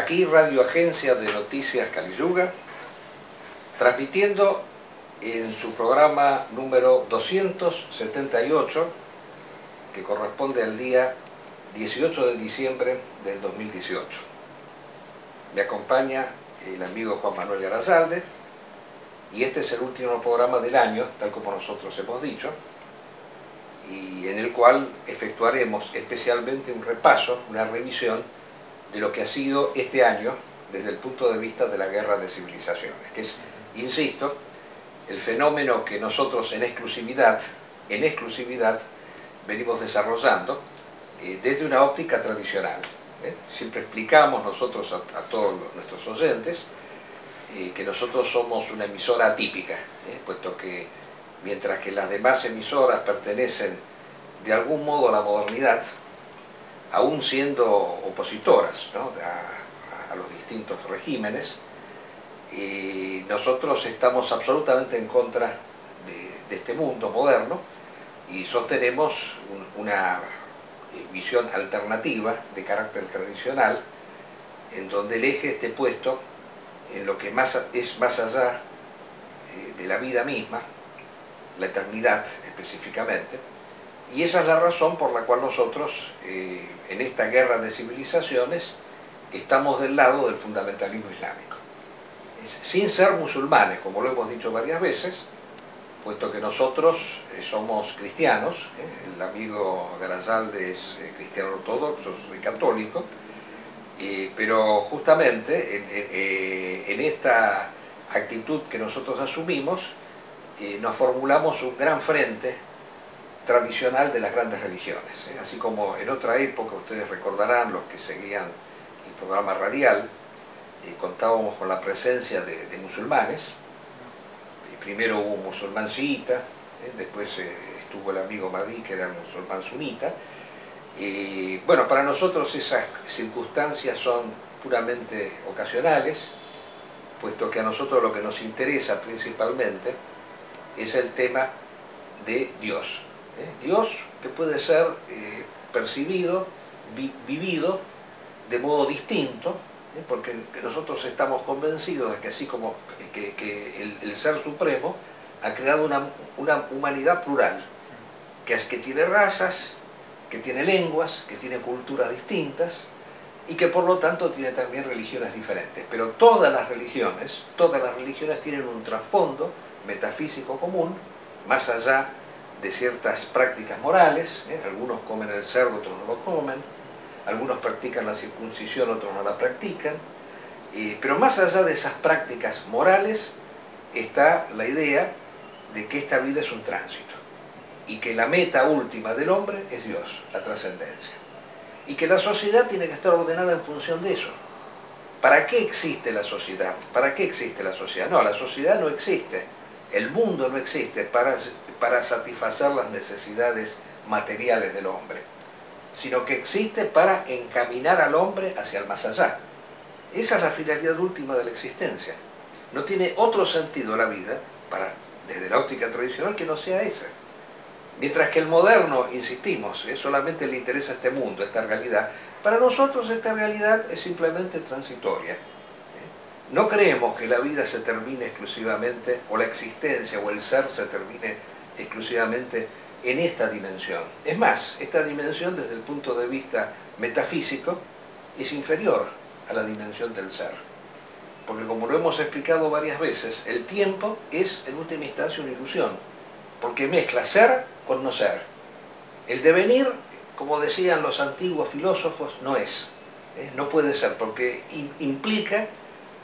Aquí Radio Agencia de Noticias Caliyuga, transmitiendo en su programa número 278, que corresponde al día 18 de diciembre del 2018. Me acompaña el amigo Juan Manuel Garazalde, y este es el último programa del año, tal como nosotros hemos dicho, y en el cual efectuaremos especialmente un repaso, una revisión de lo que ha sido este año desde el punto de vista de la guerra de civilizaciones, que es, insisto, el fenómeno que nosotros en exclusividad venimos desarrollando desde una óptica tradicional. Siempre explicamos nosotros a todos nuestros oyentes que nosotros somos una emisora atípica, puesto que mientras que las demás emisoras pertenecen de algún modo a la modernidad, aún siendo opositoras, ¿no?, a los distintos regímenes, y nosotros estamos absolutamente en contra de este mundo moderno y sostenemos una visión alternativa de carácter tradicional, en donde el eje esté puesto en lo que es más allá de la vida misma, la eternidad específicamente, y esa es la razón por la cual nosotros en esta guerra de civilizaciones estamos del lado del fundamentalismo islámico, sin ser musulmanes, como lo hemos dicho varias veces, puesto que nosotros somos cristianos, el amigo Garazalde es cristiano ortodoxo, soy católico, pero justamente en esta actitud que nosotros asumimos, nos formulamos un gran frente tradicional de las grandes religiones. Así como en otra época, ustedes recordarán, los que seguían el programa radial, contábamos con la presencia de musulmanes. Primero hubo un musulmán chiita, después estuvo el amigo Mahdi, que era un musulmán sunita. Bueno, para nosotros esas circunstancias son puramente ocasionales, puesto que a nosotros lo que nos interesa principalmente es el tema de Dios. Dios que puede ser percibido, vivido de modo distinto, porque nosotros estamos convencidos de que así como que el Ser Supremo ha creado una humanidad plural, que tiene razas, que tiene lenguas, que tiene culturas distintas, y que por lo tanto tiene también religiones diferentes. Pero todas las religiones tienen un trasfondo metafísico común, más allá de ciertas prácticas morales. Algunos comen el cerdo, otros no lo comen, algunos practican la circuncisión, otros no la practican, pero más allá de esas prácticas morales está la idea de que esta vida es un tránsito, y que la meta última del hombre es Dios, la trascendencia, y que la sociedad tiene que estar ordenada en función de eso. ¿Para qué existe la sociedad? ¿Para qué existe la sociedad? No, la sociedad no existe, el mundo no existe para satisfacer las necesidades materiales del hombre, sino que existe para encaminar al hombre hacia el más allá. Esa es la finalidad última de la existencia. No tiene otro sentido la vida, desde la óptica tradicional, que no sea esa. Mientras que el moderno, insistimos, solamente le interesa este mundo, esta realidad. Para nosotros esta realidad es simplemente transitoria. No creemos que la vida se termine exclusivamente, o la existencia o el ser se termine exclusivamente en esta dimensión. Es más, esta dimensión desde el punto de vista metafísico es inferior a la dimensión del ser. Porque como lo hemos explicado varias veces, el tiempo es en última instancia una ilusión, porque mezcla ser con no ser. El devenir, como decían los antiguos filósofos, no es, no puede ser, porque implica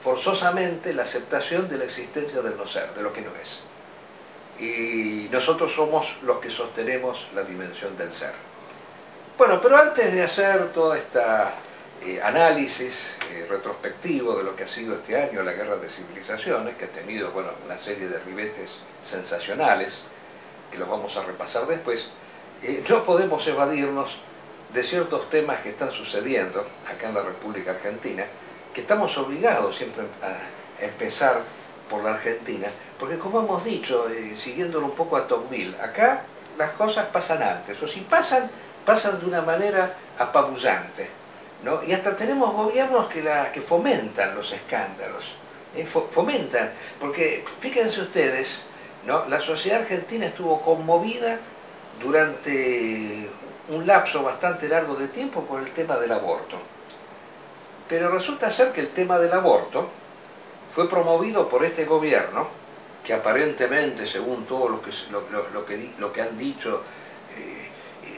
forzosamente la aceptación de la existencia del no ser, de lo que no es. Y nosotros somos los que sostenemos la dimensión del ser. Bueno, pero antes de hacer toda esta análisis retrospectivo de lo que ha sido este año la guerra de civilizaciones, que ha tenido, bueno, una serie de ribetes sensacionales, que los vamos a repasar después, no podemos evadirnos de ciertos temas que están sucediendo acá en la República Argentina, que estamos obligados siempre a empezar por la Argentina, porque como hemos dicho, siguiéndolo un poco a Tocqueville, acá las cosas pasan antes, o si pasan de una manera apabullante, ¿no? Y hasta tenemos gobiernos que fomentan los escándalos, fomentan, porque fíjense ustedes, ¿no? La sociedad argentina estuvo conmovida durante un lapso bastante largo de tiempo por el tema del aborto. Pero resulta ser que el tema del aborto fue promovido por este gobierno, que aparentemente, según todo lo que han dicho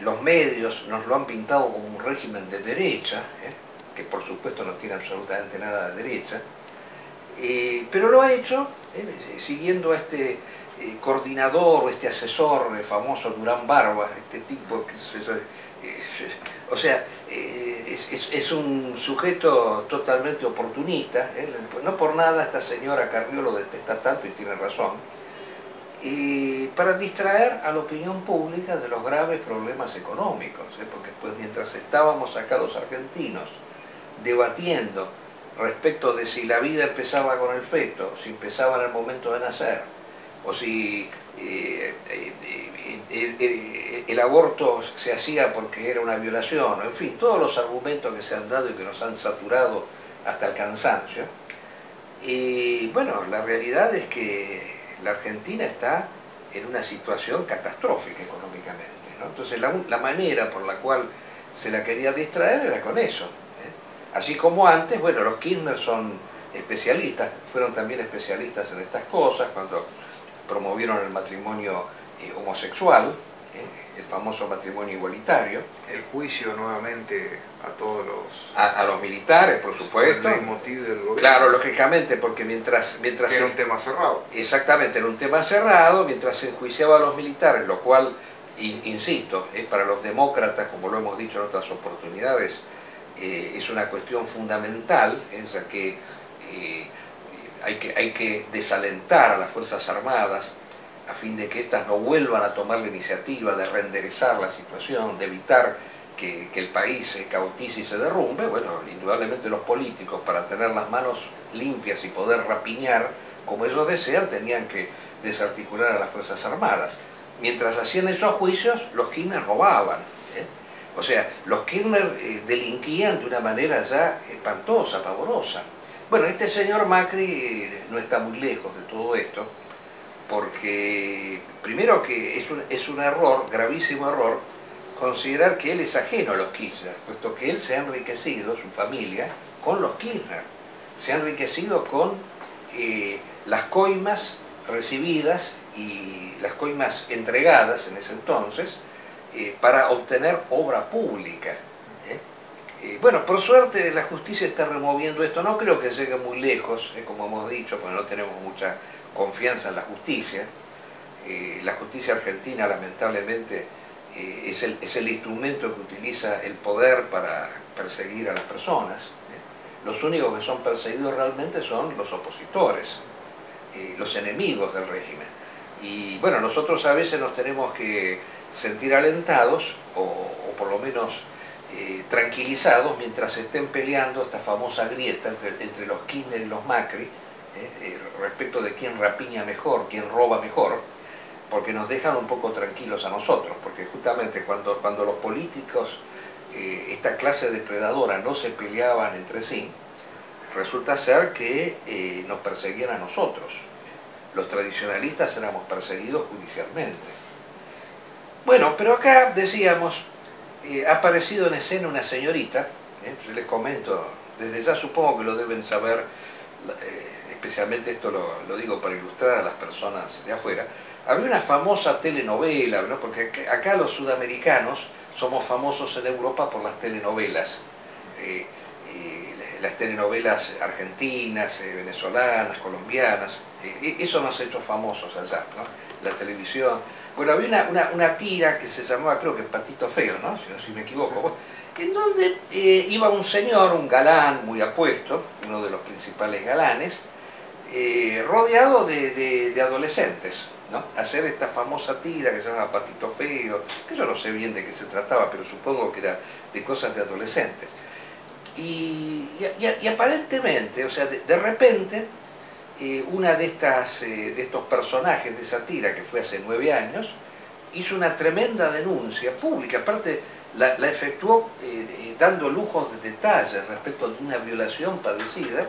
los medios, nos lo han pintado como un régimen de derecha, que por supuesto no tiene absolutamente nada de derecha, pero lo ha hecho siguiendo a este coordinador o este asesor famoso Durán Barba, este tipo que o sea, es un sujeto totalmente oportunista, no por nada esta señora Carrió lo detesta tanto y tiene razón, para distraer a la opinión pública de los graves problemas económicos, porque pues mientras estábamos acá los argentinos debatiendo respecto de si la vida empezaba con el feto, si empezaba en el momento de nacer, o si el aborto se hacía porque era una violación, en fin, todos los argumentos que se han dado y que nos han saturado hasta el cansancio. Y bueno, la realidad es que la Argentina está en una situación catastrófica económicamente, ¿no? Entonces la manera por la cual se la quería distraer era con eso, Así como antes, bueno, los Kirchner son especialistas, fueron también especialistas en estas cosas, cuando promovieron el matrimonio homosexual, el famoso matrimonio igualitario. El juicio nuevamente a todos los... A los militares, por supuesto. El motivo del gobierno. Claro, lógicamente, porque mientras que era un tema cerrado. Exactamente, era un tema cerrado, mientras se enjuiciaba a los militares, lo cual, insisto, para los demócratas, como lo hemos dicho en otras oportunidades, es una cuestión fundamental, ya que hay que desalentar a las Fuerzas Armadas a fin de que éstas no vuelvan a tomar la iniciativa de reenderezar la situación, de evitar que el país se cautice y se derrumbe. Bueno, indudablemente los políticos, para tener las manos limpias y poder rapiñar como ellos desean, tenían que desarticular a las Fuerzas Armadas. Mientras hacían esos juicios, los Kirchner robaban, O sea, los Kirchner delinquían de una manera ya espantosa, pavorosa. Bueno, este señor Macri no está muy lejos de todo esto, porque primero que es un error, gravísimo error, considerar que él es ajeno a los Kirchner, puesto que él se ha enriquecido, su familia, con los Kirchner. Se ha enriquecido con las coimas recibidas y las coimas entregadas en ese entonces, para obtener obra pública. Bueno, por suerte la justicia está removiendo esto, no creo que llegue muy lejos, como hemos dicho, porque no tenemos mucha confianza en la justicia. La justicia argentina, lamentablemente, es el instrumento que utiliza el poder para perseguir a las personas. Los únicos que son perseguidos realmente son los opositores, los enemigos del régimen. Y bueno, nosotros a veces nos tenemos que sentir alentados o por lo menos tranquilizados mientras estén peleando esta famosa grieta entre los Kirchner y los Macri, respecto de quién rapiña mejor, quién roba mejor, porque nos dejan un poco tranquilos a nosotros, porque justamente cuando los políticos, esta clase depredadora, no se peleaban entre sí, resulta ser que nos perseguían a nosotros. Los tradicionalistas éramos perseguidos judicialmente. Bueno, pero acá decíamos, ha aparecido en escena una señorita, yo les comento, desde ya supongo que lo deben saber, especialmente esto lo digo para ilustrar a las personas de afuera. Había una famosa telenovela, ¿no? Porque acá los sudamericanos somos famosos en Europa por las telenovelas, las telenovelas argentinas, venezolanas, colombianas, eso nos ha hecho famosos allá, ¿no? La televisión. Bueno, había una tira que se llamaba, creo que Patito Feo, ¿no? Si me equivoco, sí. En donde iba un señor, un galán muy apuesto, uno de los principales galanes, rodeado de adolescentes, ¿no? Hacer esta famosa tira que se llama Patito Feo, que yo no sé bien de qué se trataba, pero supongo que era de cosas de adolescentes. Y aparentemente, o sea, de repente, una de estos personajes de esa tira, que fue hace 9 años, hizo una tremenda denuncia pública. Aparte, la efectuó dando lujos de detalles respecto de una violación padecida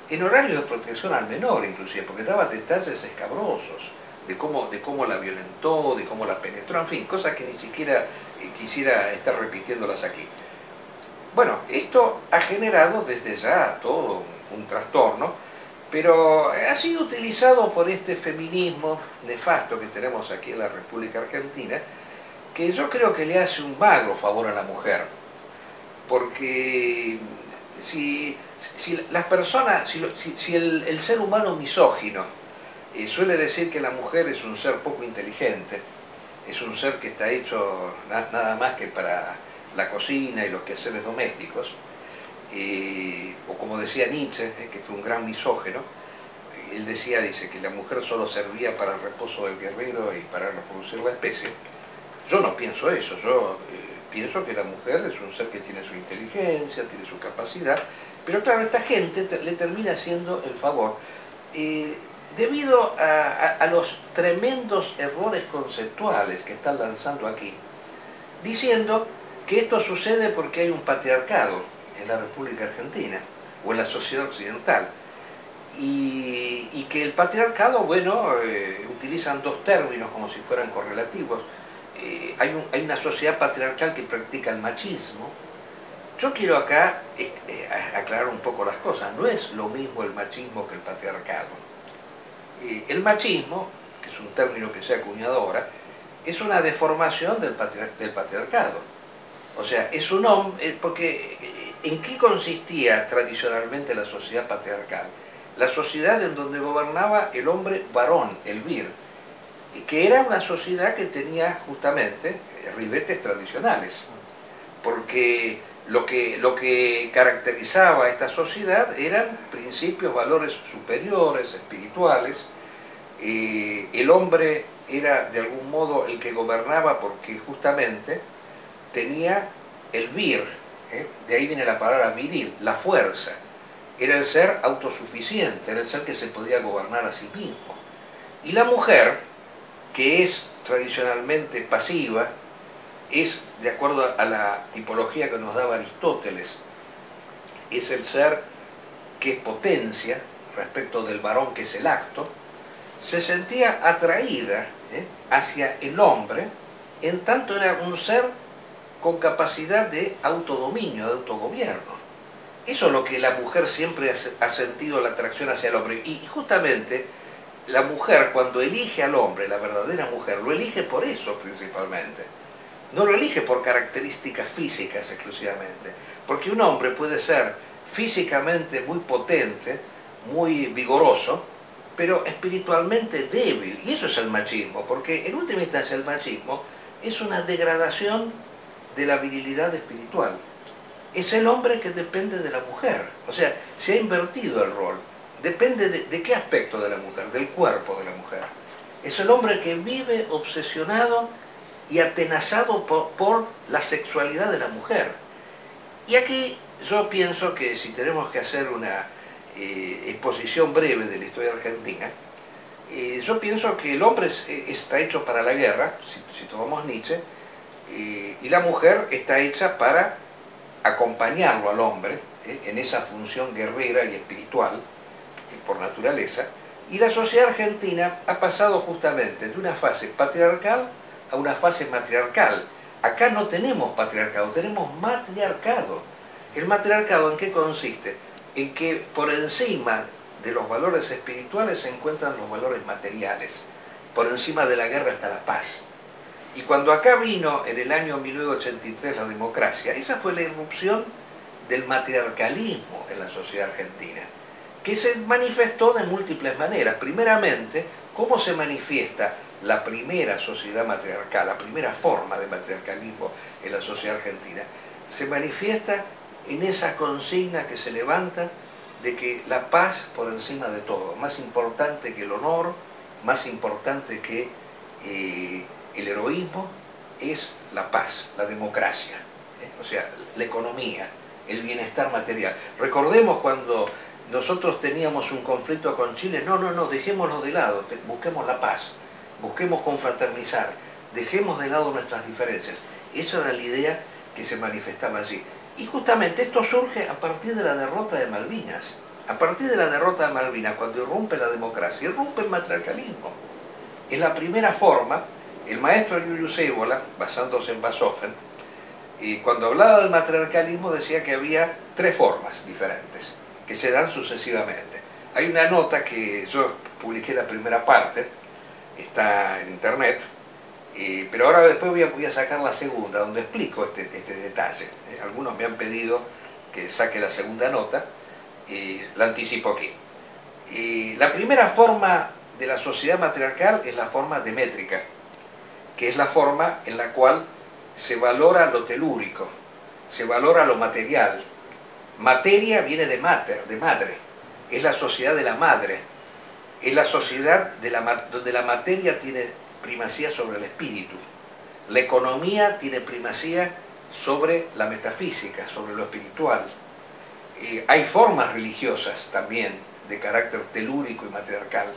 en horarios de protección al menor, inclusive, porque daba detalles escabrosos de cómo la violentó, de cómo la penetró, en fin, cosas que ni siquiera quisiera estar repitiéndolas aquí. Bueno, esto ha generado desde ya todo un trastorno, pero ha sido utilizado por este feminismo nefasto que tenemos aquí en la República Argentina, que yo creo que le hace un magro favor a la mujer, porque si las personas, si el ser humano misógino suele decir que la mujer es un ser poco inteligente, es un ser que está hecho nada más que para la cocina y los quehaceres domésticos, o como decía Nietzsche, que fue un gran misógino, él dice que la mujer solo servía para el reposo del guerrero y para reproducir la especie. Yo no pienso eso, yo pienso que la mujer es un ser que tiene su inteligencia, tiene su capacidad, pero claro, esta gente le termina haciendo el favor debido a los tremendos errores conceptuales que están lanzando aquí, diciendo que esto sucede porque hay un patriarcado en la República Argentina o en la sociedad occidental, y que el patriarcado, bueno, utilizan dos términos como si fueran correlativos. Hay una sociedad patriarcal que practica el machismo. Yo quiero acá aclarar un poco las cosas. No es lo mismo el machismo que el patriarcado. El machismo, que es un término que se ha acuñado ahora, es una deformación del patriarcado. O sea, es un hombre, porque ¿en qué consistía tradicionalmente la sociedad patriarcal? La sociedad en donde gobernaba el hombre varón, el vir, que era una sociedad que tenía justamente ribetes tradicionales, porque lo que caracterizaba a esta sociedad eran principios, valores superiores, espirituales. El hombre era de algún modo el que gobernaba porque justamente tenía el vir, de ahí viene la palabra viril, la fuerza. Era el ser autosuficiente, era el ser que se podía gobernar a sí mismo. Y la mujer, que es tradicionalmente pasiva, es, de acuerdo a la tipología que nos daba Aristóteles, es el ser que es potencia respecto del varón, que es el acto, se sentía atraída hacia el hombre, en tanto era un ser con capacidad de autodominio, de autogobierno. Eso es lo que la mujer siempre ha sentido, la atracción hacia el hombre. Y justamente la mujer, cuando elige al hombre, la verdadera mujer, lo elige por eso principalmente. No lo elige por características físicas exclusivamente. Porque un hombre puede ser físicamente muy potente, muy vigoroso, pero espiritualmente débil. Y eso es el machismo, porque en última instancia el machismo es una degradación de la virilidad espiritual. Es el hombre que depende de la mujer. O sea, se ha invertido el rol. Depende de qué aspecto de la mujer, del cuerpo de la mujer. Es el hombre que vive obsesionado y atenazado por la sexualidad de la mujer. Y aquí yo pienso que si tenemos que hacer una exposición breve de la historia argentina, yo pienso que el hombre está hecho para la guerra, si tomamos Nietzsche, y la mujer está hecha para acompañarlo al hombre en esa función guerrera y espiritual por naturaleza. Y la sociedad argentina ha pasado justamente de una fase patriarcal a una fase matriarcal. Acá no tenemos patriarcado, tenemos matriarcado. ¿El matriarcado en qué consiste? En que por encima de los valores espirituales se encuentran los valores materiales. Por encima de la guerra está la paz. Y cuando acá vino en el año 1983 la democracia, esa fue la irrupción del matriarcalismo en la sociedad argentina, que se manifestó de múltiples maneras. Primeramente, ¿cómo se manifiesta la primera sociedad matriarcal, la primera forma de matriarcalismo en la sociedad argentina? Se manifiesta en esa consigna que se levanta de que la paz por encima de todo, más importante que el honor, más importante que el heroísmo, es la paz, la democracia, o sea, la economía, el bienestar material. Recordemos cuando nosotros teníamos un conflicto con Chile, no, dejémoslo de lado, busquemos la paz, busquemos confraternizar, dejemos de lado nuestras diferencias. Esa era la idea que se manifestaba allí. Y justamente esto surge a partir de la derrota de Malvinas. A partir de la derrota de Malvinas, cuando irrumpe la democracia, irrumpe el matriarcalismo. Es la primera forma. El maestro Julius Evola, basándose en Basofen, y cuando hablaba del matriarcalismo decía que había tres formas diferentes, que se dan sucesivamente. Hay una nota que yo publiqué la primera parte, está en internet, pero ahora después voy a sacar la segunda, donde explico este detalle. Algunos me han pedido que saque la segunda nota, y la anticipo aquí. La primera forma de la sociedad matriarcal es la forma demétrica, que es la forma en la cual se valora lo telúrico, se valora lo material. Materia viene de mater, de madre, es la sociedad de la madre, es la sociedad donde la materia tiene primacía sobre el espíritu. La economía tiene primacía sobre la metafísica, sobre lo espiritual. Hay formas religiosas también de carácter telúrico y matriarcal.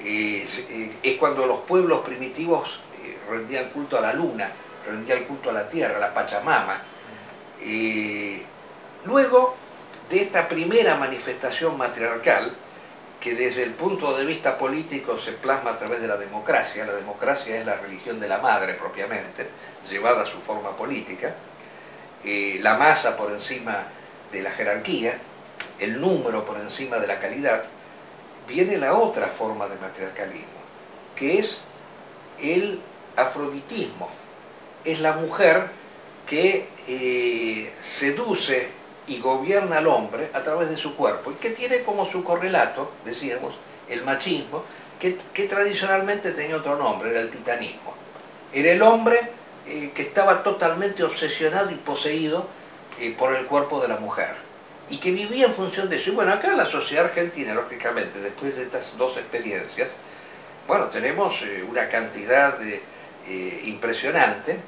Es cuando los pueblos primitivos rendían culto a la luna, rendían culto a la tierra, a la Pachamama. Luego de esta primera manifestación matriarcal, que desde el punto de vista político se plasma a través de la democracia es la religión de la madre propiamente, llevada a su forma política, la masa por encima de la jerarquía, el número por encima de la calidad, viene la otra forma de matriarcalismo, que es el afroditismo. Es la mujer que seduce y gobierna al hombre a través de su cuerpo y que tiene como su correlato, decíamos, el machismo, que tradicionalmente tenía otro nombre, era el titanismo. Era el hombre que estaba totalmente obsesionado y poseído por el cuerpo de la mujer y que vivía en función de eso. Y bueno, acá en la sociedad argentina, lógicamente, después de estas dos experiencias, bueno, tenemos una cantidad impresionante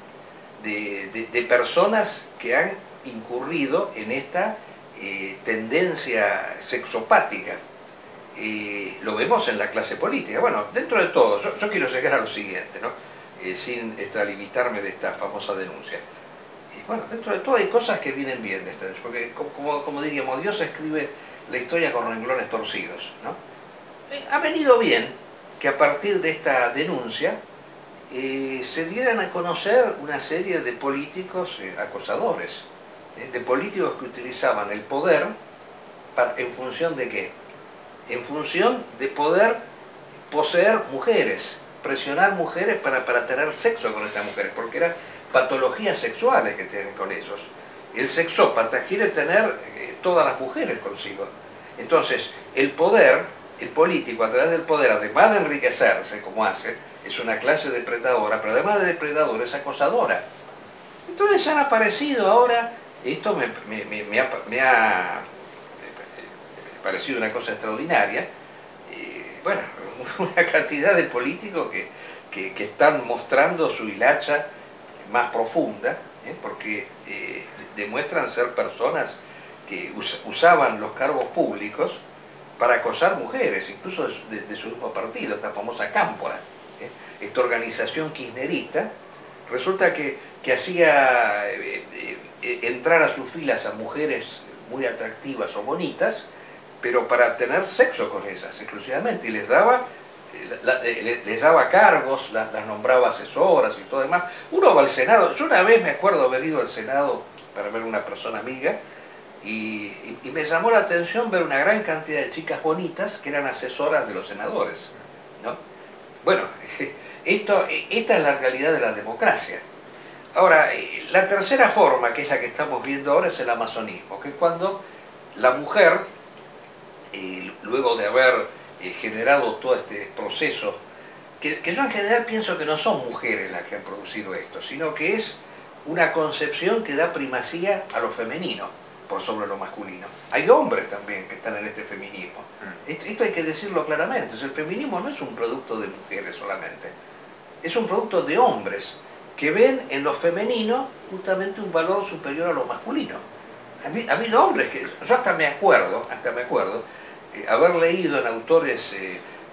de personas que han incurrido en esta tendencia sexopática. Lo vemos en la clase política. Bueno, dentro de todo, yo quiero llegar a lo siguiente, ¿no? Sin extralimitarme de esta famosa denuncia. Bueno, dentro de todo hay cosas que vienen bien de esta, porque como diríamos, Dios escribe la historia con renglones torcidos, ¿no? Ha venido bien que a partir de esta denuncia se dieran a conocer una serie de políticos acosadores, de políticos que utilizaban el poder ¿en función de qué? En función de poder poseer mujeres, presionar mujeres para tener sexo con estas mujeres, porque eran patologías sexuales que tienen con ellos. El sexópata quiere tener todas las mujeres consigo. Entonces, el poder, el político a través del poder, además de enriquecerse, como hace, es una clase depredadora, pero además de depredadora es acosadora. Entonces han aparecido ahora, esto me ha parecido una cosa extraordinaria, bueno, una cantidad de políticos que están mostrando su hilacha más profunda, porque demuestran ser personas que usaban los cargos públicos para acosar mujeres, incluso de su mismo partido, esta famosa Cámpora, esta organización kirchnerista, resulta que hacía entrar a sus filas a mujeres muy atractivas o bonitas, pero para tener sexo con ellas exclusivamente, y les daba cargos, las nombraba asesoras y todo demás. Uno va al Senado, yo una vez me acuerdo haber ido al Senado para ver a una persona amiga, y me llamó la atención ver una gran cantidad de chicas bonitas que eran asesoras de los senadores, ¿no? Bueno, esta es la realidad de la democracia. Ahora, la tercera forma, que es la que estamos viendo ahora, es el amazonismo, que es cuando la mujer, luego de haber generado todo este proceso, que yo en general pienso que no son mujeres las que han producido esto, sino que es una concepción que da primacía a lo femenino por sobre lo masculino. Hay hombres también que están en este feminismo. Esto hay que decirlo claramente. El feminismo no es un producto de mujeres solamente, es un producto de hombres que ven en lo femenino justamente un valor superior a lo masculino. Ha habido hombres que, yo hasta me acuerdo haber leído en autores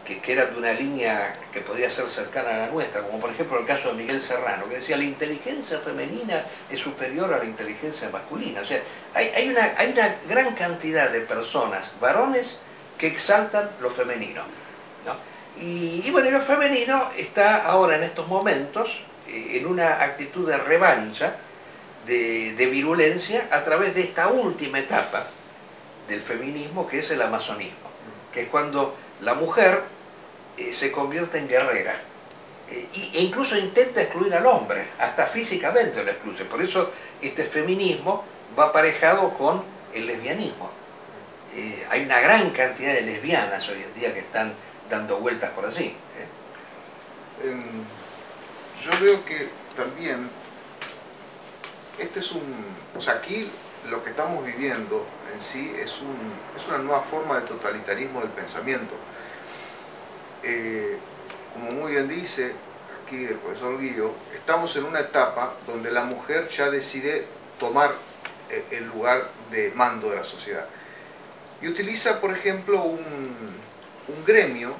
que eran de una línea que podía ser cercana a la nuestra, como por ejemplo el caso de Miguel Serrano, que decía la inteligencia femenina es superior a la inteligencia masculina. O sea, hay una gran cantidad de personas, varones, que exaltan lo femenino, ¿no? Y bueno, lo femenino está ahora en estos momentos en una actitud de revancha, de virulencia, a través de esta última etapa del feminismo, que es el amazonismo, que es cuando la mujer se convierte en guerrera e incluso intenta excluir al hombre, hasta físicamente lo excluye. Por eso este feminismo va aparejado con el lesbianismo. Hay una gran cantidad de lesbianas hoy en día que están dando vueltas por allí. Yo veo que también o sea, aquí lo que estamos viviendo en sí es una nueva forma de totalitarismo del pensamiento. Como muy bien dice aquí el profesor Guillo, estamos en una etapa donde la mujer ya decide tomar el lugar de mando de la sociedad. Y utiliza, por ejemplo, un gremio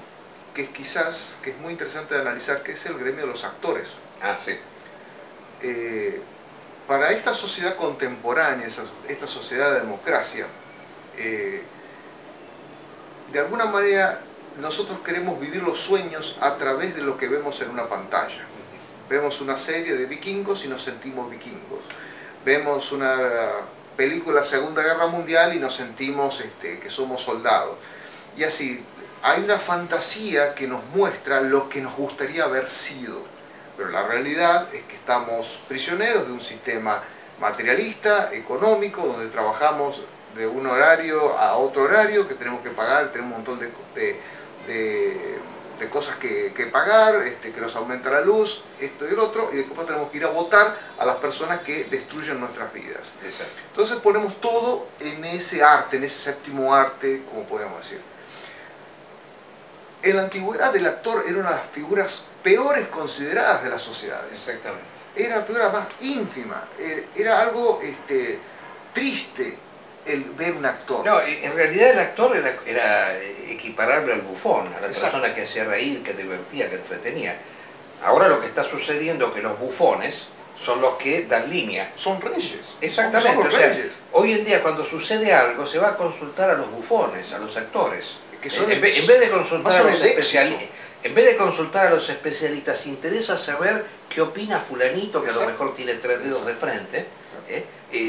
que es muy interesante de analizar, que es el gremio de los actores. Ah, sí. Para esta sociedad contemporánea, esta sociedad de democracia, de alguna manera nosotros queremos vivir los sueños a través de lo que vemos en una pantalla. Vemos una serie de vikingos y nos sentimos vikingos. Vemos una película de la Segunda Guerra Mundial y nos sentimos que somos soldados. Y así, hay una fantasía que nos muestra lo que nos gustaría haber sido. Pero la realidad es que estamos prisioneros de un sistema materialista, económico, donde trabajamos de un horario a otro horario, que tenemos que pagar, tenemos un montón de cosas que pagar, que nos aumenta la luz, esto y el otro, y después tenemos que ir a votar a las personas que destruyen nuestras vidas. Exacto. Entonces ponemos todo en ese arte, en ese séptimo arte, como podemos decir. En la antigüedad el actor era una de las figuras peores consideradas de las sociedades. Exactamente. Era la figura más ínfima, era algo triste el ver un actor. No, en realidad el actor era equiparable al bufón, a la Exacto. persona que hacía reír, que divertía, que entretenía. Ahora lo que está sucediendo es que los bufones son los que dan línea. Son reyes. Exactamente. Son los reyes. Hoy en día cuando sucede algo se va a consultar a los bufones, a los actores. Que son en vez de consultar a los especialistas. En vez de consultar a los especialistas, interesa saber qué opina fulanito, que a lo mejor tiene 3 dedos de frente,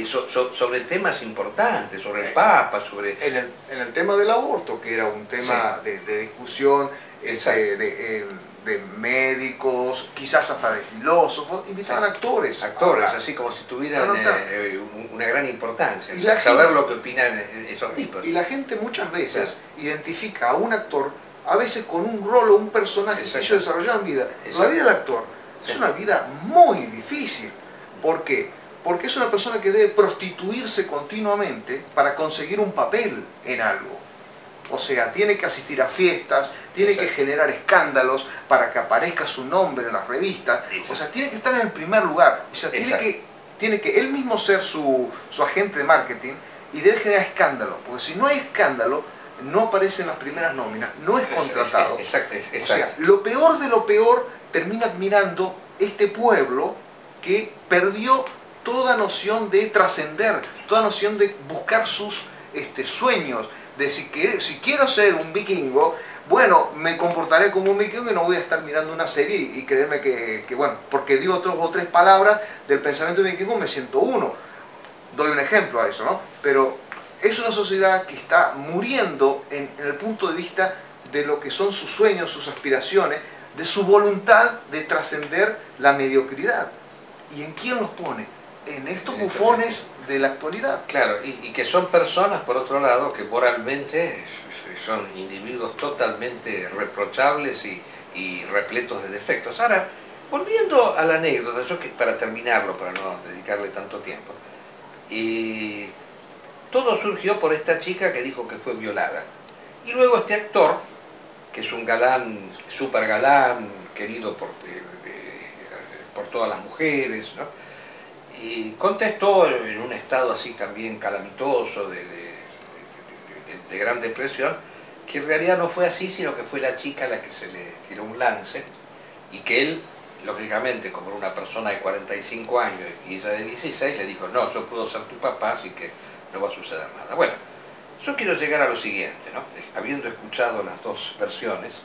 sobre temas importantes, sobre el Papa, sobre... En el tema del aborto, que era un tema de discusión, de médicos, quizás hasta de filósofos, invitaban actores. Actores, así como si tuvieran una gran importancia. Y saber lo que opinan esos tipos. Y la gente muchas veces identifica a un actor, a veces con un rol o un personaje que ellos desarrollan en vida. La vida del actor es una vida muy difícil. ¿Por qué? Porque es una persona que debe prostituirse continuamente para conseguir un papel en algo. O sea, tiene que asistir a fiestas, tiene que generar escándalos para que aparezca su nombre en las revistas. O sea, tiene que estar en el primer lugar. O sea, tiene que él mismo ser su agente de marketing y debe generar escándalos. Porque si no hay escándalo, no aparece en las primeras nóminas, no es contratado. Exacto. O sea, lo peor de lo peor termina admirando este pueblo que perdió toda noción de trascender, toda noción de buscar sus sueños, de si quiero ser un vikingo, bueno, me comportaré como un vikingo y no voy a estar mirando una serie y creerme que bueno, porque digo 2 o 3 palabras del pensamiento vikingo me siento uno. Doy un ejemplo a eso, ¿no? Pero es una sociedad que está muriendo en el punto de vista de lo que son sus sueños, sus aspiraciones, de su voluntad de trascender la mediocridad. ¿Y en quién los pone? En estos bufones de la actualidad. Claro, y que son personas, por otro lado, que moralmente son individuos totalmente reprochables y repletos de defectos. Ahora, volviendo a la anécdota, yo que para terminarlo, para no dedicarle tanto tiempo, todo surgió por esta chica que dijo que fue violada. Y luego este actor, que es un galán, súper galán, querido por todas las mujeres, ¿no? Y contestó en un estado así también calamitoso, de gran depresión, que en realidad no fue así, sino que fue la chica a la que se le tiró un lance y que él, lógicamente, como era una persona de 45 años y ella de 16, le dijo, no, yo puedo ser tu papá, así que no va a suceder nada. Bueno, yo quiero llegar a lo siguiente, ¿no? Habiendo escuchado las dos versiones,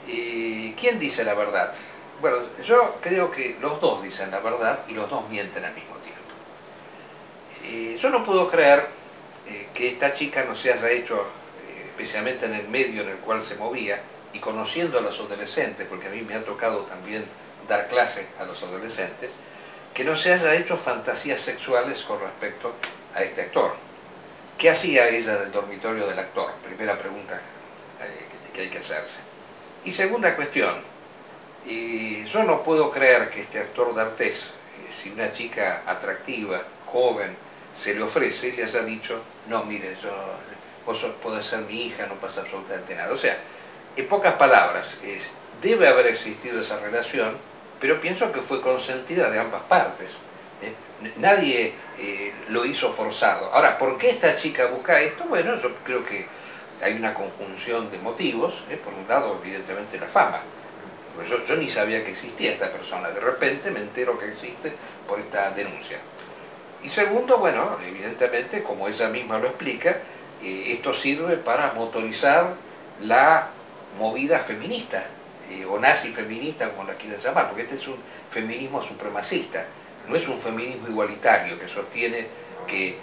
¿quién dice la verdad? Bueno, yo creo que los dos dicen la verdad y los dos mienten al mismo tiempo. Yo no puedo creer que esta chica no se haya hecho, especialmente en el medio en el cual se movía, y conociendo a los adolescentes, porque a mí me ha tocado también dar clase a los adolescentes, que no se haya hecho fantasías sexuales con respecto a este actor. ¿Qué hacía ella en el dormitorio del actor? Primera pregunta que hay que hacerse. Y segunda cuestión, yo no puedo creer que este actor D'Artés, si una chica atractiva, joven, se le ofrece y le haya dicho, no, mire, vos podés ser mi hija, no pasa absolutamente nada. O sea, en pocas palabras, debe haber existido esa relación, pero pienso que fue consentida de ambas partes. Nadie lo hizo forzado. Ahora, ¿por qué esta chica busca esto? Bueno, yo creo que hay una conjunción de motivos. Por un lado, evidentemente, la fama. Pues yo ni sabía que existía esta persona. De repente me entero que existe por esta denuncia. Y segundo, bueno, evidentemente, como ella misma lo explica, esto sirve para motorizar la movida feminista, o nazi feminista, como la quieran llamar, porque este es un feminismo supremacista, no es un feminismo igualitario que sostiene que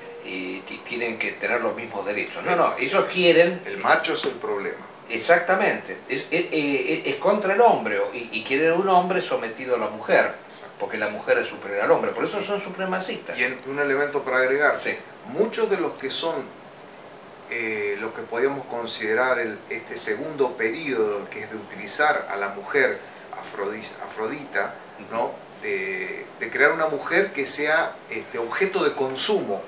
tienen que tener los mismos derechos. No, no, ellos quieren... El macho es el problema. Exactamente, es contra el hombre, y quieren un hombre sometido a la mujer, porque la mujer es superior al hombre, por eso son supremacistas. Y un elemento para agregar, sí. Muchos de los que son lo que podríamos considerar este segundo periodo, que es de utilizar a la mujer Afrodita, ¿no? de crear una mujer que sea objeto de consumo,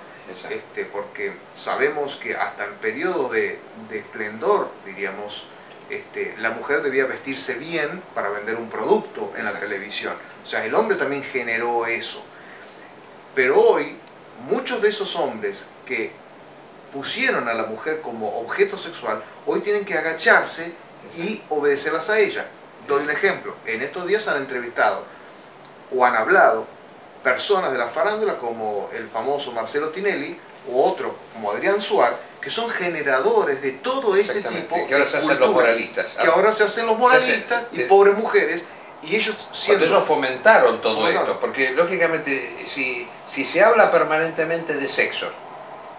porque sabemos que hasta en periodos de esplendor, diríamos, la mujer debía vestirse bien para vender un producto en la televisión. O sea, el hombre también generó eso. Pero hoy, muchos de esos hombres que pusieron a la mujer como objeto sexual, hoy tienen que agacharse y obedecerlas a ella. Doy un ejemplo. En estos días han entrevistado o han hablado personas de la farándula como el famoso Marcelo Tinelli o otro como Adrián Suar, que son generadores de todo este tipo que ahora se hacen los moralistas. Que ahora se hacen los moralistas y pobres mujeres. Y ellos siendo... Cuando ellos fomentaron todo esto, porque lógicamente si se habla permanentemente de sexo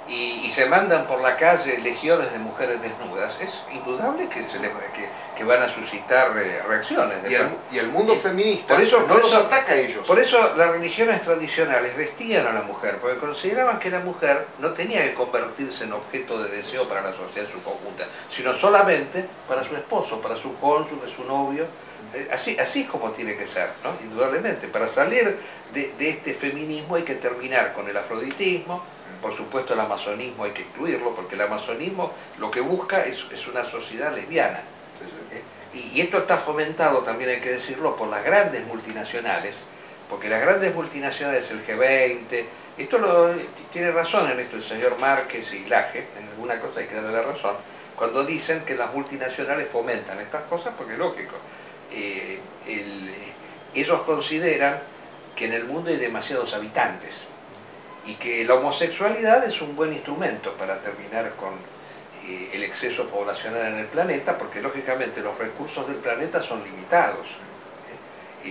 y se mandan por la calle legiones de mujeres desnudas, es indudable que van a suscitar reacciones. Y el mundo feminista no los ataca a ellos. Por eso las religiones tradicionales vestían a la mujer, porque consideraban que la mujer no tenía que convertirse en objeto de deseo para la sociedad en su conjunta, sino solamente para su esposo, para su cónyuge, su novio. Así es como tiene que ser, ¿no? Indudablemente. Para salir de este feminismo hay que terminar con el afroditismo. Por supuesto, el amazonismo hay que excluirlo, porque el amazonismo lo que busca es una sociedad lesbiana. Y esto está fomentado, también hay que decirlo, por las grandes multinacionales, porque las grandes multinacionales, el G20, tiene razón en esto el señor Márquez y Laje, en alguna cosa hay que darle la razón, cuando dicen que las multinacionales fomentan estas cosas, porque es lógico. Ellos consideran que en el mundo hay demasiados habitantes y que la homosexualidad es un buen instrumento para terminar con el exceso poblacional en el planeta, porque lógicamente los recursos del planeta son limitados.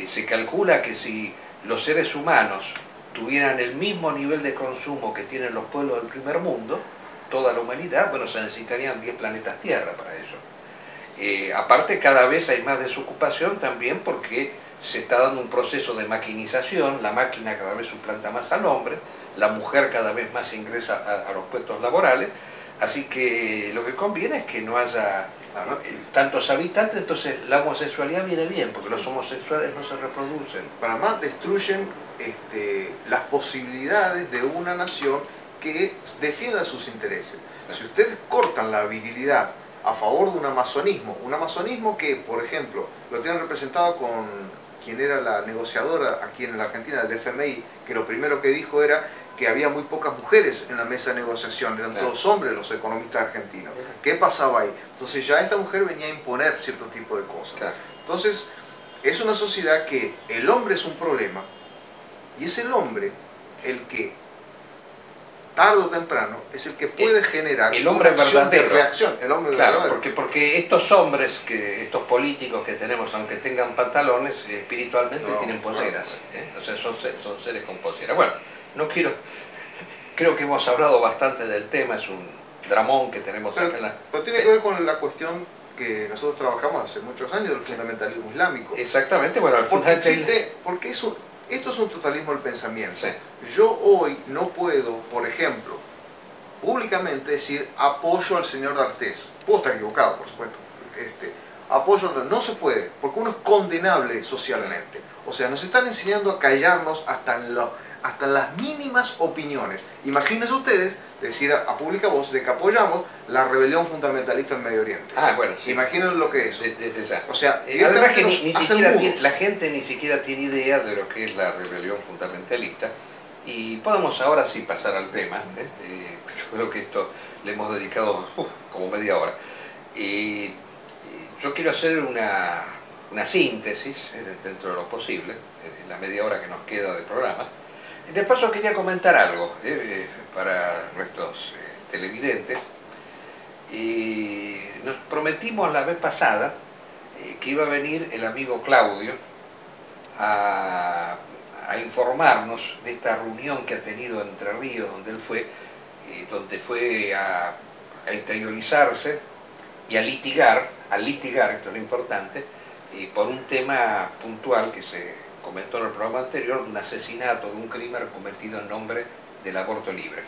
Se calcula que si los seres humanos tuvieran el mismo nivel de consumo que tienen los pueblos del primer mundo, toda la humanidad, bueno, se necesitarían 10 planetas Tierra para eso. Aparte, cada vez hay más desocupación también porque se está dando un proceso de maquinización, la máquina cada vez suplanta más al hombre, la mujer cada vez más ingresa a los puestos laborales, así que lo que conviene es que no haya tantos habitantes, entonces la homosexualidad viene bien, porque los homosexuales no se reproducen. Para más destruyen las posibilidades de una nación que defienda sus intereses. Si ustedes cortan la virilidad a favor de un amazonismo que, por ejemplo, lo tienen representado con quien era la negociadora aquí en la Argentina del FMI, que lo primero que dijo era que había muy pocas mujeres en la mesa de negociación, eran todos hombres los economistas argentinos. ¿Qué pasaba ahí? Entonces ya esta mujer venía a imponer cierto tipo de cosas. Entonces es una sociedad que el hombre es un problema y es el hombre el que tarde o temprano es el que puede generar el hombre una acción de verdadero. reacción. El hombre Claro, verdadero. porque estos hombres, estos políticos que tenemos, aunque tengan pantalones, espiritualmente tienen polleras. O sea, son seres con polleras. Bueno, no quiero... Creo que hemos hablado bastante del tema, es un dramón que tenemos acá en la... Pero tiene que ver con la cuestión que nosotros trabajamos hace muchos años del fundamentalismo islámico. Exactamente, bueno, el porque esto es un totalismo del pensamiento. Sí. Yo hoy no puedo, por ejemplo, públicamente decir apoyo al señor D'Artés. Puedo estar equivocado, por supuesto. Apoyo, no se puede, porque uno es condenable socialmente. O sea, nos están enseñando a callarnos hasta las mínimas opiniones. Imagínense ustedes decir a pública voz de que apoyamos la rebelión fundamentalista en Medio Oriente. Ah, bueno, sí. Imagínense lo que es. Desde ya. O sea, además que ni siquiera la gente ni siquiera tiene idea de lo que es la rebelión fundamentalista. Y podemos ahora sí pasar al tema. Yo creo que esto le hemos dedicado como media hora. Yo quiero hacer una síntesis, dentro de lo posible, en la media hora que nos queda del programa. De paso quería comentar algo para nuestros televidentes. Nos prometimos la vez pasada que iba a venir el amigo Claudio a informarnos de esta reunión que ha tenido en Entre Ríos, donde él fue, donde fue a interiorizarse y a litigar, esto es lo importante, por un tema puntual que se comentó en el programa anterior, de un asesinato, de un crimen cometido en nombre del aborto libre.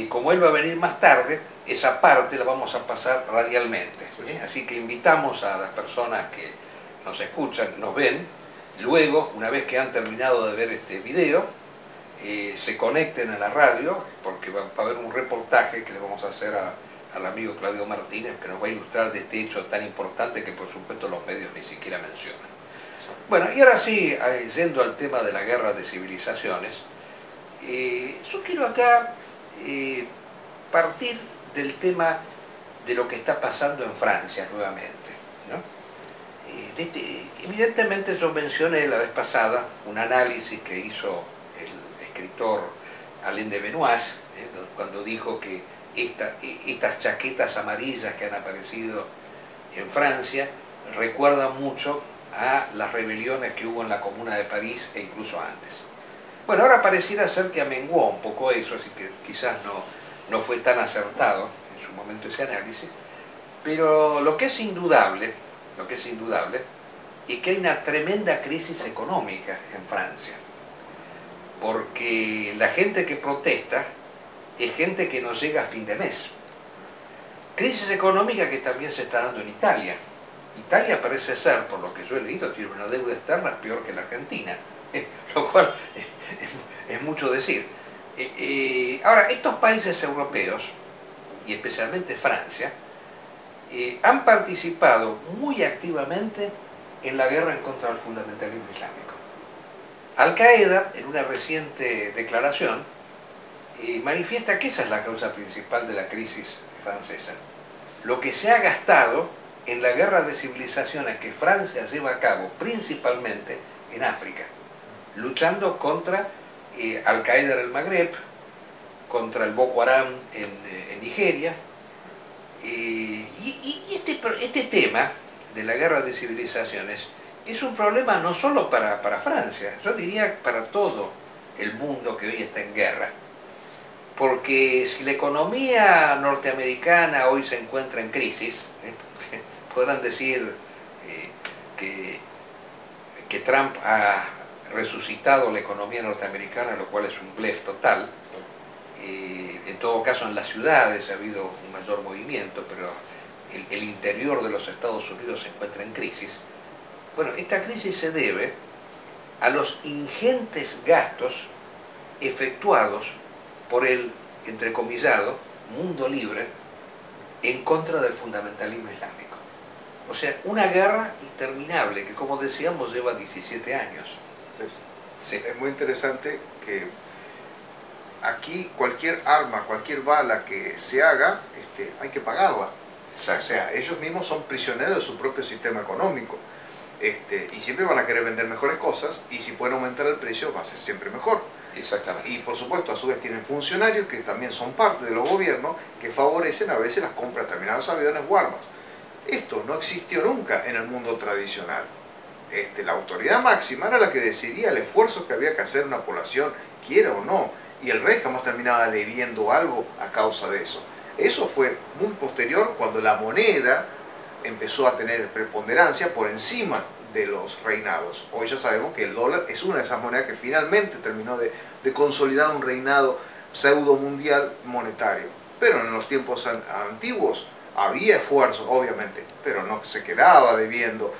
Como él va a venir más tarde, esa parte la vamos a pasar radialmente. Así que invitamos a las personas que nos escuchan, nos ven, luego, una vez que han terminado de ver este video, se conecten a la radio, porque va a haber un reportaje que le vamos a hacer al amigo Claudio Martínez, que nos va a ilustrar de este hecho tan importante que por supuesto los medios ni siquiera mencionan. Bueno, y ahora sí, yendo al tema de la guerra de civilizaciones, yo quiero acá partir del tema de lo que está pasando en Francia nuevamente, ¿no? Evidentemente yo mencioné la vez pasada un análisis que hizo el escritor Alain de Benoist, cuando dijo que estas chaquetas amarillas que han aparecido en Francia recuerdan mucho a las rebeliones que hubo en la Comuna de París e incluso antes. Bueno, ahora pareciera ser que amenguó un poco eso, así que quizás no fue tan acertado en su momento ese análisis, pero lo que es indudable es que hay una tremenda crisis económica en Francia, porque la gente que protesta es gente que no llega a fin de mes. Crisis económica que también se está dando en Italia. Italia parece ser, por lo que yo he leído, tiene una deuda externa peor que la Argentina, lo cual es mucho decir. Ahora, estos países europeos, y especialmente Francia, han participado muy activamente en la guerra en contra del fundamentalismo islámico. Al-Qaeda, en una reciente declaración, manifiesta que esa es la causa principal de la crisis francesa. Lo que se ha gastado en la guerra de civilizaciones que Francia lleva a cabo, principalmente en África, luchando contra Al-Qaeda en el Magreb, contra el Boko Haram en Nigeria. Y este tema de la guerra de civilizaciones es un problema no solo para Francia, yo diría para todo el mundo que hoy está en guerra. Porque si la economía norteamericana hoy se encuentra en crisis, podrán decir que Trump ha resucitado la economía norteamericana, lo cual es un blef total. En todo caso, en las ciudades ha habido un mayor movimiento, pero el interior de los Estados Unidos se encuentra en crisis. Bueno, esta crisis se debe a los ingentes gastos efectuados por el, entrecomillado, mundo libre en contra del fundamentalismo islámico. O sea, una guerra interminable que, como decíamos, lleva 17 años. Sí. Es muy interesante que aquí cualquier arma, cualquier bala que se haga, hay que pagarla. Exacto. O sea, ellos mismos son prisioneros de su propio sistema económico. Y siempre van a querer vender mejores cosas, y si pueden aumentar el precio va a ser siempre mejor. Exactamente. Y por supuesto, a su vez tienen funcionarios que también son parte de los gobiernos, que favorecen a veces las compras de determinados aviones o armas. Esto no existió nunca en el mundo tradicional. La autoridad máxima era la que decidía el esfuerzo que había que hacer una población, quiera o no, y el rey jamás terminaba debiendo algo a causa de eso. Eso fue muy posterior, cuando la moneda empezó a tener preponderancia por encima de los reinados. Hoy ya sabemos que el dólar es una de esas monedas que finalmente terminó de consolidar un reinado pseudo mundial monetario. Pero en los tiempos antiguos había esfuerzo, obviamente, pero no se quedaba debiendo,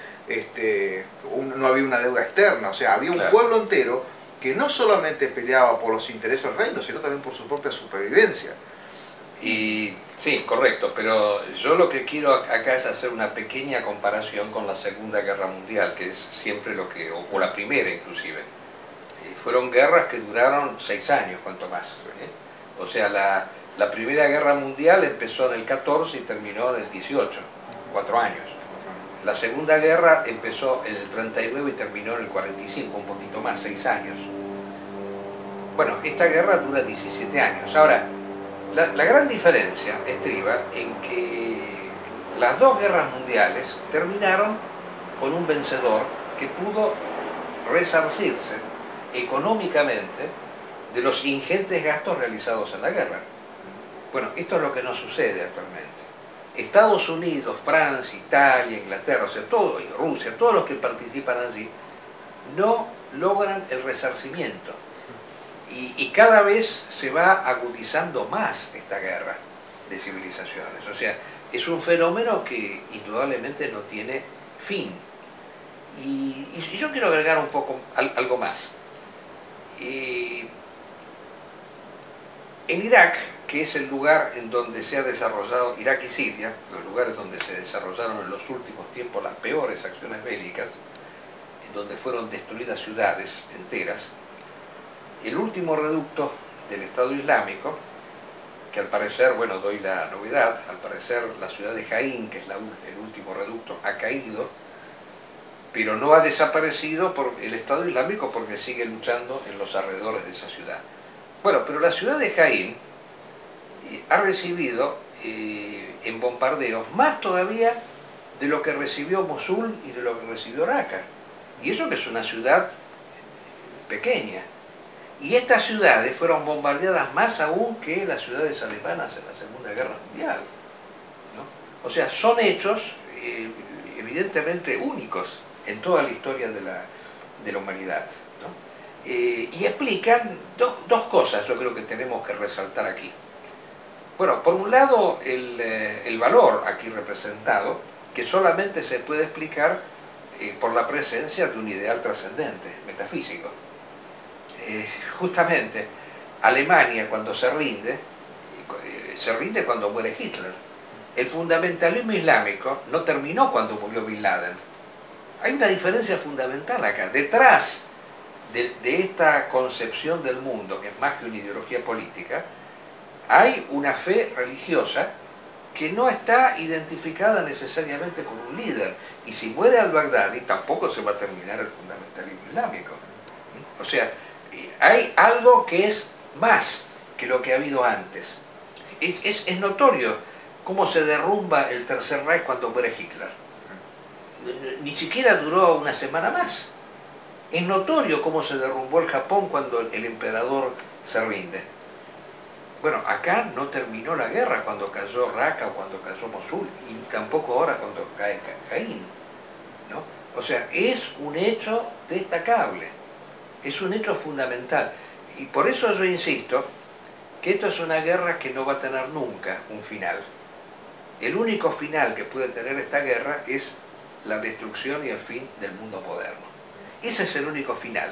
no había una deuda externa. O sea, había un pueblo entero que no solamente peleaba por los intereses del reino, sino también por su propia supervivencia. Y sí, correcto, pero yo lo que quiero acá es hacer una pequeña comparación con la Segunda Guerra Mundial, que es siempre lo que, o la primera inclusive. Fueron guerras que duraron 6 años, cuanto más. O sea, la Primera Guerra Mundial empezó en el 14 y terminó en el 18, 4 años. La Segunda Guerra empezó en el 39 y terminó en el 45, un poquito más, 6 años. Bueno, esta guerra dura 17 años. Ahora, la gran diferencia estriba en que las 2 guerras mundiales terminaron con un vencedor que pudo resarcirse económicamente de los ingentes gastos realizados en la guerra. Bueno, esto es lo que no sucede actualmente. Estados Unidos, Francia, Italia, Inglaterra, o sea, todo, y Rusia, todos los que participan allí, no logran el resarcimiento. Y cada vez se va agudizando más esta guerra de civilizaciones. O sea, es un fenómeno que indudablemente no tiene fin. Y yo quiero agregar un poco algo más. En Irak, que es el lugar en donde se ha desarrollado, Irak y Siria, los lugares donde se desarrollaron en los últimos tiempos las peores acciones bélicas, en donde fueron destruidas ciudades enteras, el último reducto del Estado Islámico, que al parecer, bueno, doy la novedad, al parecer la ciudad de Jaín, que es el último reducto, ha caído, pero no ha desaparecido por el Estado Islámico, porque sigue luchando en los alrededores de esa ciudad. Bueno, pero la ciudad de Jaín ha recibido en bombardeos más todavía de lo que recibió Mosul y de lo que recibió Raqqa. Y eso que es una ciudad pequeña. Y estas ciudades fueron bombardeadas más aún que las ciudades alemanas en la Segunda Guerra Mundial, ¿no? O sea, son hechos evidentemente únicos en toda la historia de la humanidad, ¿no? Y explican dos cosas, yo creo que tenemos que resaltar aquí. Bueno, por un lado, el valor aquí representado, que solamente se puede explicar por la presencia de un ideal trascendente, metafísico. Justamente, Alemania cuando se rinde cuando muere Hitler. El fundamentalismo islámico no terminó cuando murió Bin Laden. Hay una diferencia fundamental acá. Detrás de esta concepción del mundo, que es más que una ideología política, hay una fe religiosa que no está identificada necesariamente con un líder. Y si muere al-Baghdadi, tampoco se va a terminar el fundamentalismo islámico. O sea, hay algo que es más que lo que ha habido antes. Es notorio cómo se derrumba el Tercer Reich cuando muere Hitler. Ni siquiera duró una semana más. Es notorio cómo se derrumbó el Japón cuando el emperador se rinde. Bueno, acá no terminó la guerra cuando cayó Raqqa o cuando cayó Mosul, y tampoco ahora cuando cae Jaín, ¿no? O sea, es un hecho destacable. Es un hecho fundamental. Y por eso yo insisto que esto es una guerra que no va a tener nunca un final. El único final que puede tener esta guerra es la destrucción y el fin del mundo moderno. Ese es el único final.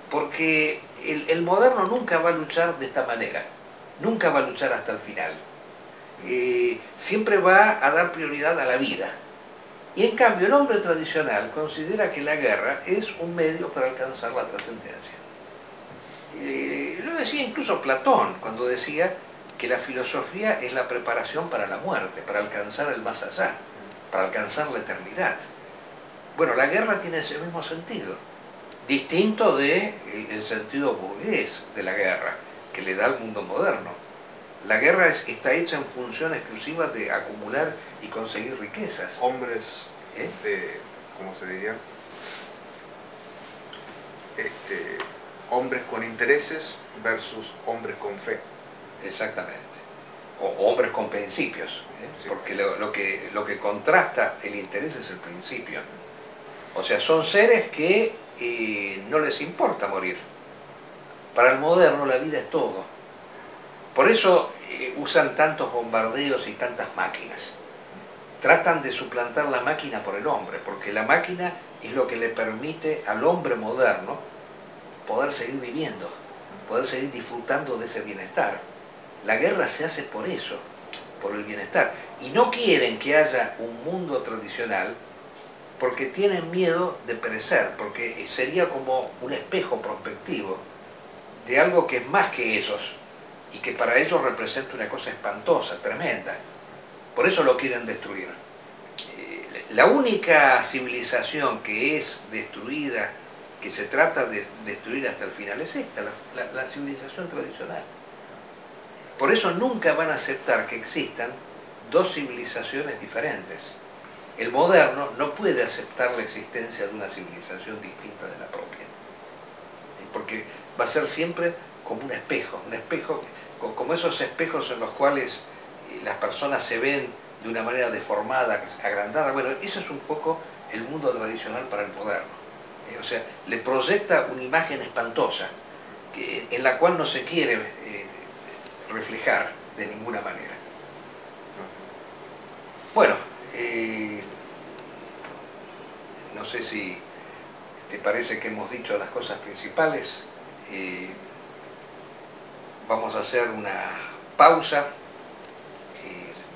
Porque el moderno nunca va a luchar de esta manera. Nunca va a luchar hasta el final. Siempre va a dar prioridad a la vida. Y en cambio el hombre tradicional considera que la guerra es un medio para alcanzar la trascendencia. Lo decía incluso Platón, cuando decía que la filosofía es la preparación para la muerte, para alcanzar el más allá, para alcanzar la eternidad. Bueno, la guerra tiene ese mismo sentido, distinto del sentido burgués de la guerra, que le da al mundo moderno. La guerra está hecha en función exclusiva de acumular y conseguir riquezas. Hombres de, ¿cómo se diría? Hombres con intereses versus hombres con fe. Exactamente. O hombres con principios, Sí. porque lo que contrasta el interés es el principio. O sea, son seres que no les importa morir. Para el moderno la vida es todo. Por eso usan tantos bombardeos y tantas máquinas. Tratan de suplantar la máquina por el hombre, porque la máquina es lo que le permite al hombre moderno poder seguir viviendo, poder seguir disfrutando de ese bienestar. La guerra se hace por eso, por el bienestar. Y no quieren que haya un mundo tradicional porque tienen miedo de perecer, porque sería como un espejo prospectivo de algo que es más que ellos y que para ellos representa una cosa espantosa, tremenda. Por eso lo quieren destruir. La única civilización que es destruida, que se trata de destruir hasta el final, es esta, la civilización tradicional. Por eso nunca van a aceptar que existan dos civilizaciones diferentes. El moderno no puede aceptar la existencia de una civilización distinta de la propia, porque va a ser siempre como un espejo como esos espejos en los cuales las personas se ven de una manera deformada, agrandada. Bueno, eso es un poco el mundo tradicional para el moderno. O sea, le proyecta una imagen espantosa en la cual no se quiere reflejar de ninguna manera. Bueno, no sé si te parece que hemos dicho las cosas principales. Vamos a hacer una pausa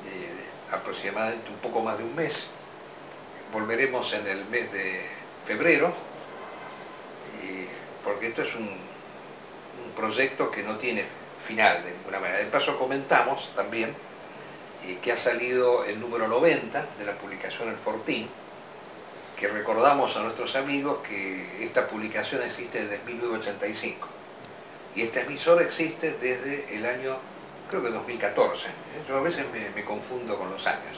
de aproximadamente un poco más de un mes. Volveremos en el mes de febrero, porque esto es un proyecto que no tiene final de ninguna manera. De paso comentamos también que ha salido el número 90 de la publicación El Fortín, que recordamos a nuestros amigos que esta publicación existe desde 1985 y esta emisora existe desde el año, creo que 2014. Yo a veces me confundo con los años,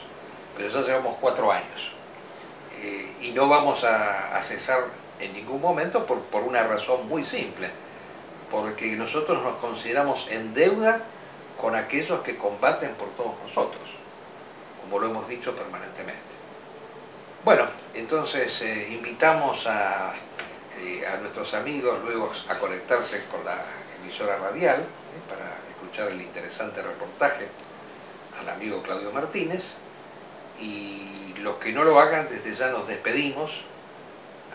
pero ya llevamos 4 años y no vamos a cesar en ningún momento por una razón muy simple, porque nosotros nos consideramos en deuda con aquellos que combaten por todos nosotros, como lo hemos dicho permanentemente. Bueno, entonces invitamos a nuestros amigos luego a conectarse con la emisora radial para escuchar el interesante reportaje al amigo Claudio Martínez, y los que no lo hagan, desde ya nos despedimos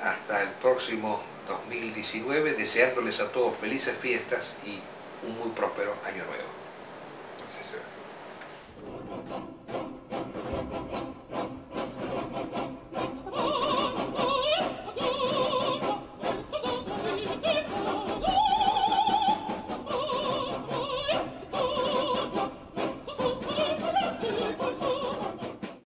hasta el próximo 2019, deseándoles a todos felices fiestas y un muy próspero año nuevo.